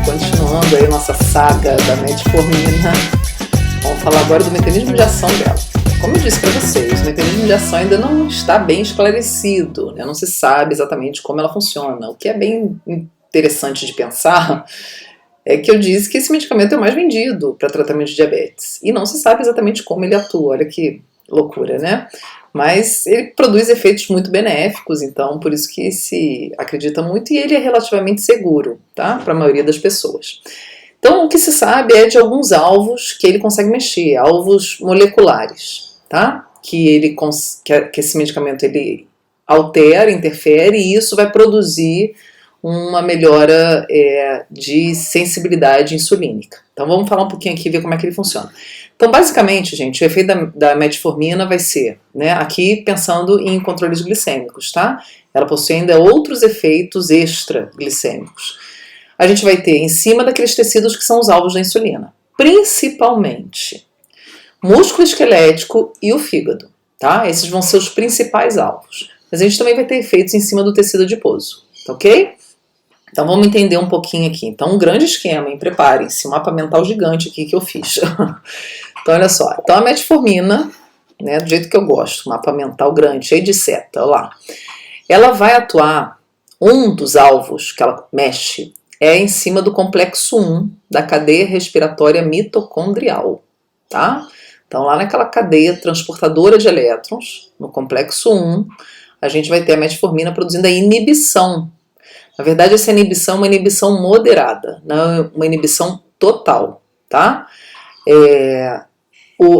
Continuando aí nossa saga da metformina, vamos falar agora do mecanismo de ação dela. Como eu disse para vocês, o mecanismo de ação ainda não está bem esclarecido, né? Não se sabe exatamente como ela funciona. O que é bem interessante de pensar é que eu disse que esse medicamento é o mais vendido para tratamento de diabetes e não se sabe exatamente como ele atua. Olha que loucura, né? Mas ele produz efeitos muito benéficos, então por isso que se acredita muito, e ele é relativamente seguro, tá? Para a maioria das pessoas. Então o que se sabe é de alguns alvos que ele consegue mexer, alvos moleculares, tá? Que esse medicamento ele altera, interfere, e isso vai produzir uma melhora de sensibilidade insulínica. Então vamos falar um pouquinho aqui e ver como é que ele funciona. Então basicamente, gente, o efeito da metformina vai ser, né, aqui pensando em controles glicêmicos, tá? Ela possui ainda outros efeitos extra-glicêmicos. A gente vai ter em cima daqueles tecidos que são os alvos da insulina, principalmente músculo esquelético e o fígado, tá? Esses vão ser os principais alvos. Mas a gente também vai ter efeitos em cima do tecido adiposo, tá ok? Então vamos entender um pouquinho aqui. Então um grande esquema, hein? Preparem-se, um mapa mental gigante aqui que eu fiz. Então olha só, então a metformina, né, do jeito que eu gosto, mapa mental grande, cheio de seta, olha lá. Ela vai atuar, um dos alvos que ela mexe é em cima do complexo 1 da cadeia respiratória mitocondrial, tá? Então lá naquela cadeia transportadora de elétrons, no complexo 1, a gente vai ter a metformina produzindo a inibição. Na verdade, essa inibição é uma inibição moderada, não é uma inibição total, tá?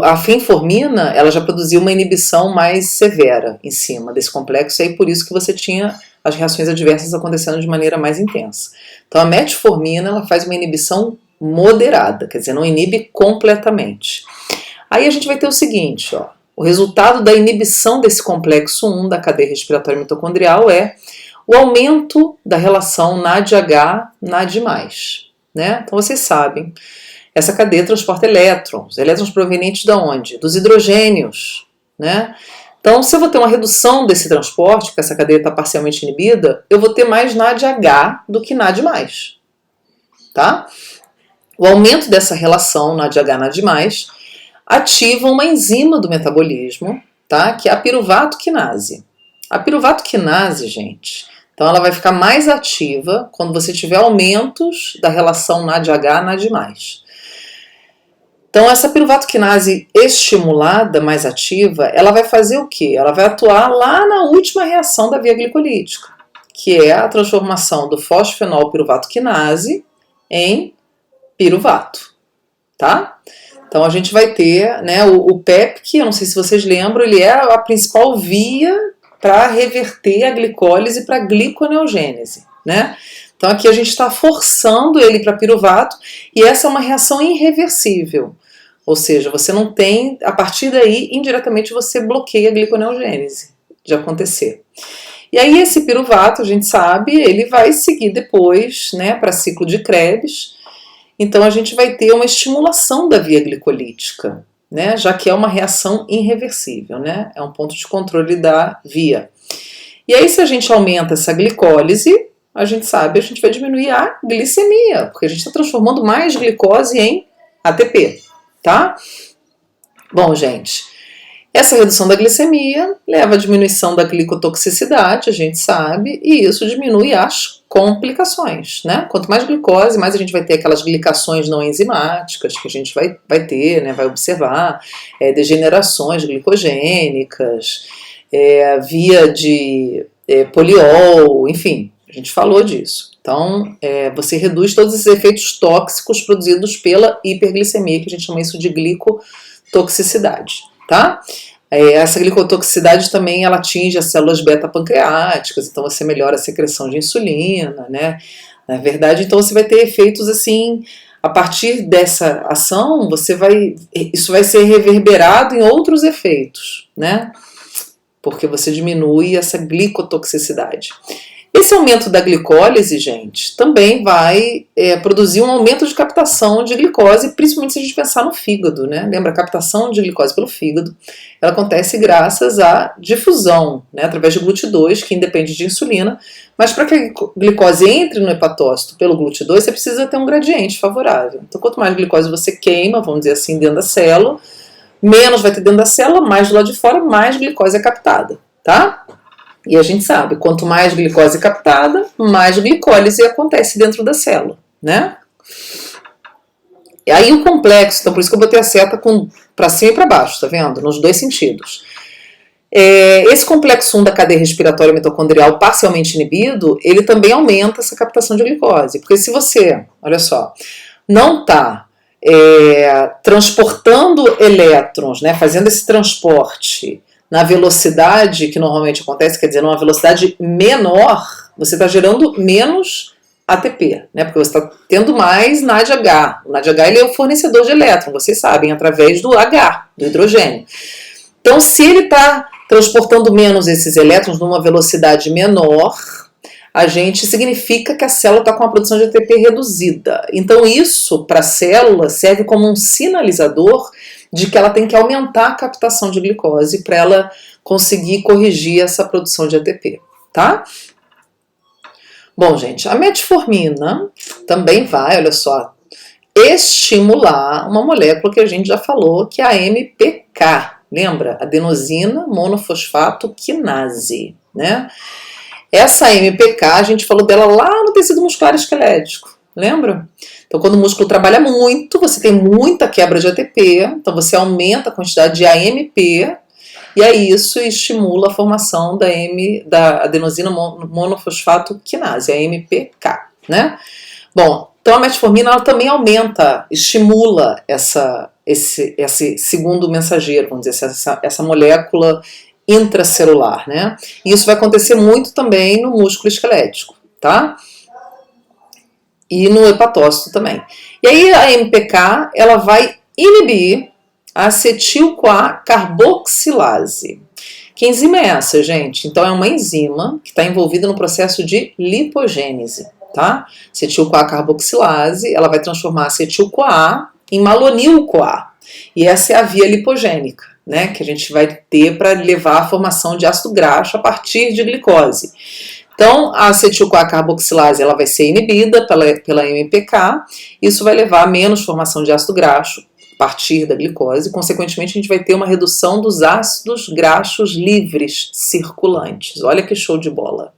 A fenformina, ela já produziu uma inibição mais severa em cima desse complexo, e aí por isso que você tinha as reações adversas acontecendo de maneira mais intensa. Então a metformina, ela faz uma inibição moderada, quer dizer, não inibe completamente. Aí a gente vai ter o seguinte, ó, o resultado da inibição desse complexo 1 da cadeia respiratória mitocondrial é o aumento da relação NAD-H, NAD+, né? Então vocês sabem, essa cadeia transporta elétrons provenientes de onde? Dos hidrogênios, né? Então, se eu vou ter uma redução desse transporte, porque essa cadeia está parcialmente inibida, eu vou ter mais NAD-H do que NAD+, tá? O aumento dessa relação NAD-H, NAD+, ativa uma enzima do metabolismo, tá? Que é a piruvato quinase. A piruvato quinase, gente, então ela vai ficar mais ativa quando você tiver aumentos da relação NAD-H, NAD+. Então essa piruvato quinase estimulada, mais ativa, ela vai fazer o quê? Ela vai atuar lá na última reação da via glicolítica, que é a transformação do fosfenol piruvato quinase em piruvato, tá? Então a gente vai ter, né, o PEP, que eu não sei se vocês lembram, ele é a principal via para reverter a glicólise para a gliconeogênese, né? Então aqui a gente está forçando ele para piruvato, e essa é uma reação irreversível, ou seja, você não tem, a partir daí, indiretamente você bloqueia a gliconeogênese de acontecer. E aí esse piruvato, a gente sabe, ele vai seguir depois, né, para ciclo de Krebs, então a gente vai ter uma estimulação da via glicolítica, né, já que é uma reação irreversível, né, é um ponto de controle da via. E aí se a gente aumenta essa glicólise, a gente sabe, a gente vai diminuir a glicemia, porque a gente está transformando mais glicose em ATP, tá? Bom, gente, essa redução da glicemia leva à diminuição da glicotoxicidade, a gente sabe, e isso diminui as complicações, né? Quanto mais glicose, mais a gente vai ter aquelas glicações não enzimáticas que a gente vai ter, né? Vai observar, degenerações glicogênicas, via de poliol, enfim. A gente falou disso. Então, você reduz todos esses efeitos tóxicos produzidos pela hiperglicemia, que a gente chama isso de glicotoxicidade, tá? Essa glicotoxicidade também ela atinge as células beta-pancreáticas, então você melhora a secreção de insulina, né? Na verdade, então você vai ter efeitos assim, a partir dessa ação, isso vai ser reverberado em outros efeitos, né? Porque você diminui essa glicotoxicidade. Esse aumento da glicólise, gente, também vai produzir um aumento de captação de glicose, principalmente se a gente pensar no fígado, né? Lembra, a captação de glicose pelo fígado, ela acontece graças à difusão, né? Através de GLUT2, que independe de insulina, mas para que a glicose entre no hepatócito pelo GLUT2, você precisa ter um gradiente favorável. Então, quanto mais glicose você queima, vamos dizer assim, dentro da célula, menos vai ter dentro da célula, mais do lado de fora, mais glicose é captada, tá? E a gente sabe, quanto mais glicose é captada, mais glicólise acontece dentro da célula, né? E aí o complexo, então por isso que eu botei a seta para cima e para baixo, tá vendo? Nos dois sentidos. Esse complexo 1 da cadeia respiratória mitocondrial parcialmente inibido, ele também aumenta essa captação de glicose. Porque se você, olha só, não está transportando elétrons, né, fazendo esse transporte na velocidade que normalmente acontece, quer dizer, numa velocidade menor, você está gerando menos ATP, né? Porque você está tendo mais NADH. O NADH ele é o fornecedor de elétron, vocês sabem, através do H, do hidrogênio. Então, se ele está transportando menos esses elétrons numa velocidade menor, a gente significa que a célula está com uma produção de ATP reduzida. Então, isso para a célula serve como um sinalizador de que ela tem que aumentar a captação de glicose para ela conseguir corrigir essa produção de ATP, tá? Bom, gente, a metformina também vai, olha só, estimular uma molécula que a gente já falou, que é a AMPK, lembra? Adenosina monofosfato quinase, né? Essa AMPK, a gente falou dela lá no tecido muscular esquelético, lembra? Então, quando o músculo trabalha muito, você tem muita quebra de ATP, então você aumenta a quantidade de AMP, e aí isso estimula a formação da adenosina monofosfato quinase, a AMPK, né? Bom, então a metformina ela também aumenta, estimula esse segundo mensageiro, vamos dizer, essa molécula intracelular, né? E isso vai acontecer muito também no músculo esquelético, tá? E no hepatócito também. E aí a MPK, ela vai inibir a acetil-CoA carboxilase. Que enzima é essa, gente? Então é uma enzima que está envolvida no processo de lipogênese, tá? Acetil-CoA carboxilase, ela vai transformar acetil-CoA em malonil-CoA. E essa é a via lipogênica, né? Que a gente vai ter para levar à formação de ácido graxo a partir de glicose. Então, a acetil-CoA carboxilase ela vai ser inibida pela MPK, isso vai levar a menos formação de ácido graxo a partir da glicose, consequentemente a gente vai ter uma redução dos ácidos graxos livres circulantes. Olha que show de bola!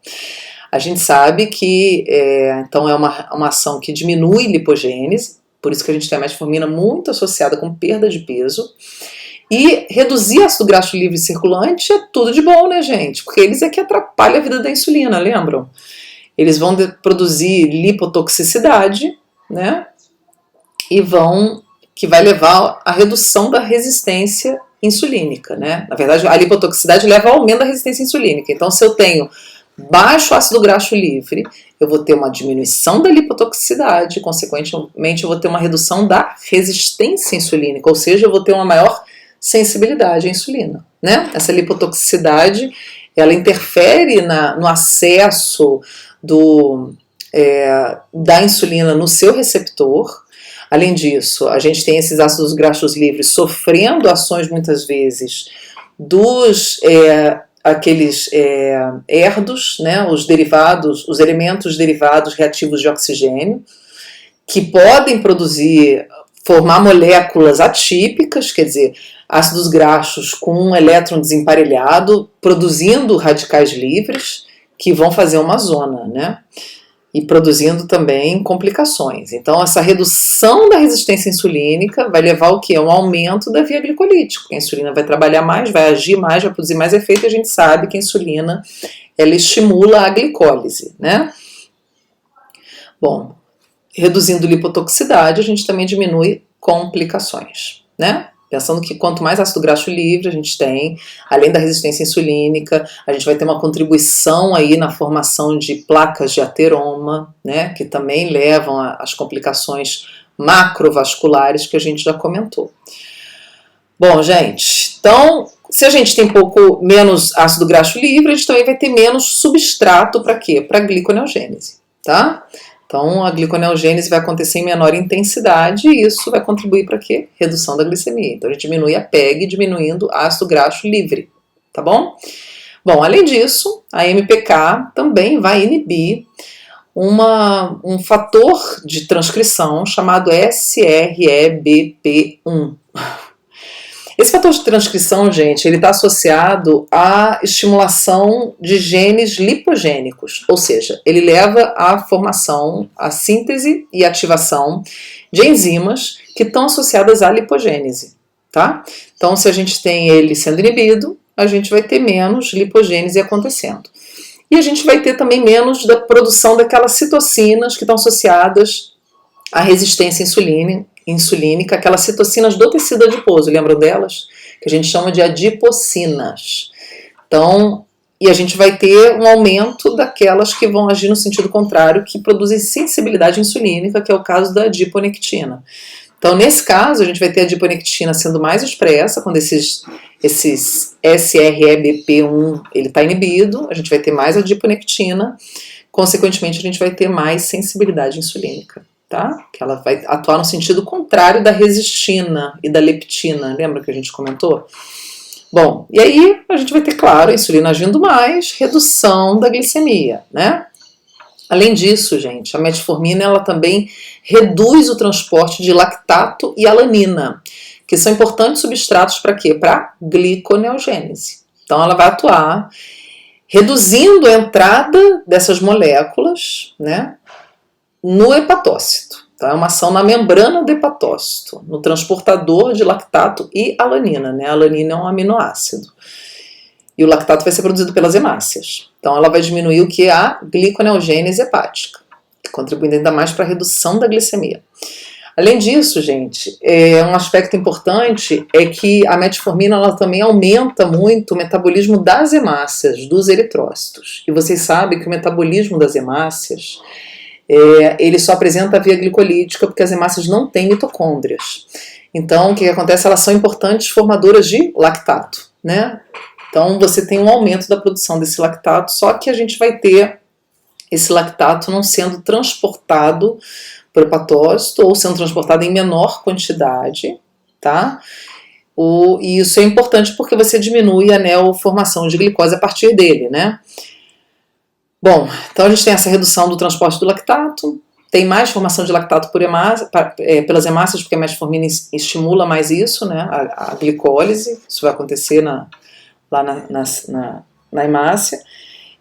A gente sabe que então é uma ação que diminui lipogênese, por isso que a gente tem a metformina muito associada com perda de peso. E reduzir ácido graxo livre circulante é tudo de bom, né, gente? Porque eles é que atrapalham a vida da insulina, lembram? Eles vão produzir lipotoxicidade, né? Que vai levar à redução da resistência insulínica, né? Na verdade, a lipotoxicidade leva ao aumento da resistência insulínica. Então, se eu tenho baixo ácido graxo livre, eu vou ter uma diminuição da lipotoxicidade, consequentemente, eu vou ter uma redução da resistência insulínica, ou seja, eu vou ter uma maior sensibilidade à insulina, né? Essa lipotoxicidade, ela interfere no acesso da insulina no seu receptor. Além disso, a gente tem esses ácidos graxos livres sofrendo ações muitas vezes dos aqueles erdos, né? Os elementos derivados reativos de oxigênio, que podem formar moléculas atípicas, quer dizer, ácidos graxos com um elétron desemparelhado, produzindo radicais livres, que vão fazer uma zona, né? E produzindo também complicações. Então, essa redução da resistência insulínica vai levar ao quê? Um aumento da via glicolítica. A insulina vai trabalhar mais, vai agir mais, vai produzir mais efeito, e a gente sabe que a insulina, ela estimula a glicólise, né? Bom, reduzindo lipotoxicidade, a gente também diminui complicações, né? Pensando que quanto mais ácido graxo livre a gente tem, além da resistência insulínica, a gente vai ter uma contribuição aí na formação de placas de ateroma, né? Que também levam às complicações macrovasculares que a gente já comentou. Bom, gente, Então, se a gente tem pouco menos ácido graxo livre, a gente também vai ter menos substrato para quê? Para gliconeogênese, tá? Então, a gliconeogênese vai acontecer em menor intensidade e isso vai contribuir para quê? Redução da glicemia. Então, a gente diminui a PEG, diminuindo ácido graxo livre, tá bom? Bom, além disso, a MPK também vai inibir um fator de transcrição chamado SREBP1. Esse fator de transcrição, gente, ele está associado à estimulação de genes lipogênicos, ou seja, ele leva à formação, à síntese e ativação de enzimas que estão associadas à lipogênese, tá? Então, se a gente tem ele sendo inibido, a gente vai ter menos lipogênese acontecendo. E a gente vai ter também menos da produção daquelas citocinas que estão associadas à resistência insulínica, aquelas citocinas do tecido adiposo, lembram delas? Que a gente chama de adipocinas. Então, e a gente vai ter um aumento daquelas que vão agir no sentido contrário, que produzem sensibilidade insulínica, que é o caso da adiponectina. Então, nesse caso, a gente vai ter a adiponectina sendo mais expressa, quando esses SREBP1 ele está inibido, a gente vai ter mais adiponectina, consequentemente a gente vai ter mais sensibilidade insulínica, tá? Que ela vai atuar no sentido contrário da resistina e da leptina, lembra que a gente comentou? Bom, e aí a gente vai ter, claro, a insulina agindo mais, redução da glicemia, né? Além disso, gente, a metformina ela também reduz o transporte de lactato e alanina, que são importantes substratos para quê? Para gliconeogênese. Então ela vai atuar reduzindo a entrada dessas moléculas, né, no hepatócito. Então é uma ação na membrana do hepatócito, no transportador de lactato e alanina, né? A alanina é um aminoácido. E o lactato vai ser produzido pelas hemácias. Então ela vai diminuir o que é a gliconeogênese hepática, contribuindo ainda mais para a redução da glicemia. Além disso, gente, um aspecto importante é que a metformina ela também aumenta muito o metabolismo das hemácias, dos eritrócitos. E vocês sabem que o metabolismo das hemácias ele só apresenta a via glicolítica porque as hemácias não têm mitocôndrias. Então, o que acontece? Elas são importantes formadoras de lactato, né? Então, você tem um aumento da produção desse lactato, só que a gente vai ter esse lactato não sendo transportado para o hepatócito ou sendo transportado em menor quantidade, tá? E isso é importante porque você diminui a neoformação de glicose a partir dele, né? Bom, então a gente tem essa redução do transporte do lactato, tem mais formação de lactato pelas hemácias, porque a metformina estimula mais isso, né? A glicólise, isso vai acontecer lá na hemácia.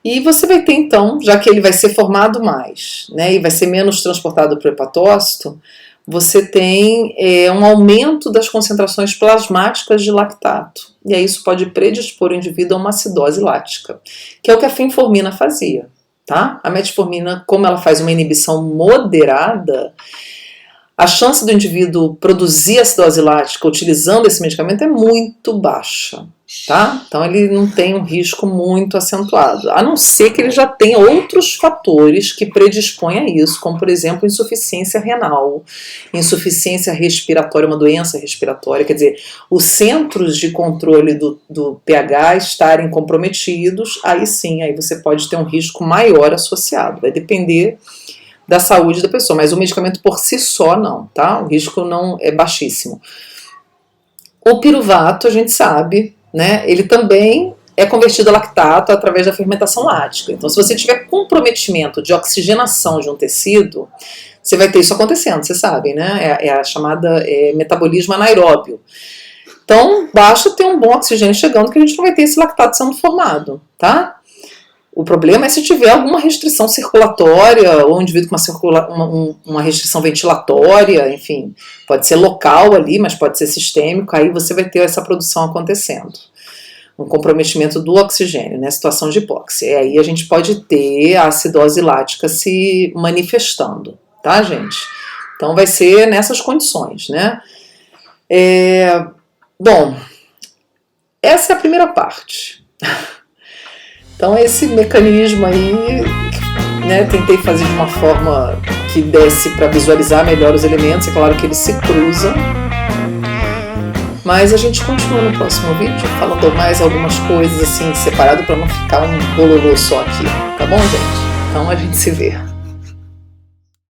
E você vai ter então, já que ele vai ser formado mais, né, e vai ser menos transportado para o hepatócito, você tem um aumento das concentrações plasmáticas de lactato. E aí isso pode predispor o indivíduo a uma acidose lática, que é o que a fenformina fazia, tá? A metformina, como ela faz uma inibição moderada, a chance do indivíduo produzir acidose lática utilizando esse medicamento é muito baixa, tá? Então ele não tem um risco muito acentuado, a não ser que ele já tenha outros fatores que predispõem a isso, como por exemplo insuficiência renal, insuficiência respiratória, uma doença respiratória, quer dizer, os centros de controle do pH estarem comprometidos, aí sim, aí você pode ter um risco maior associado, vai depender da saúde da pessoa, mas o medicamento por si só não, tá? O risco não é baixíssimo. O piruvato, a gente sabe, né? Ele também é convertido a lactato através da fermentação lática. Então, se você tiver comprometimento de oxigenação de um tecido, você vai ter isso acontecendo, vocês sabem, né? É a chamada metabolismo anaeróbio. Então, basta ter um bom oxigênio chegando que a gente não vai ter esse lactato sendo formado, tá? O problema é se tiver alguma restrição circulatória ou um indivíduo com uma restrição ventilatória, enfim, pode ser local ali, mas pode ser sistêmico, aí você vai ter essa produção acontecendo. Um comprometimento do oxigênio, né, situação de hipóxia. E aí a gente pode ter a acidose lática se manifestando, tá, gente? Então vai ser nessas condições, né? Bom, essa é a primeira parte. Então esse mecanismo aí, né, tentei fazer de uma forma que desse para visualizar melhor os elementos, é claro que eles se cruzam, Mas a gente continua no próximo vídeo, falando mais algumas coisas assim, separado para não ficar um bololô só aqui, tá bom, gente? Então a gente se vê.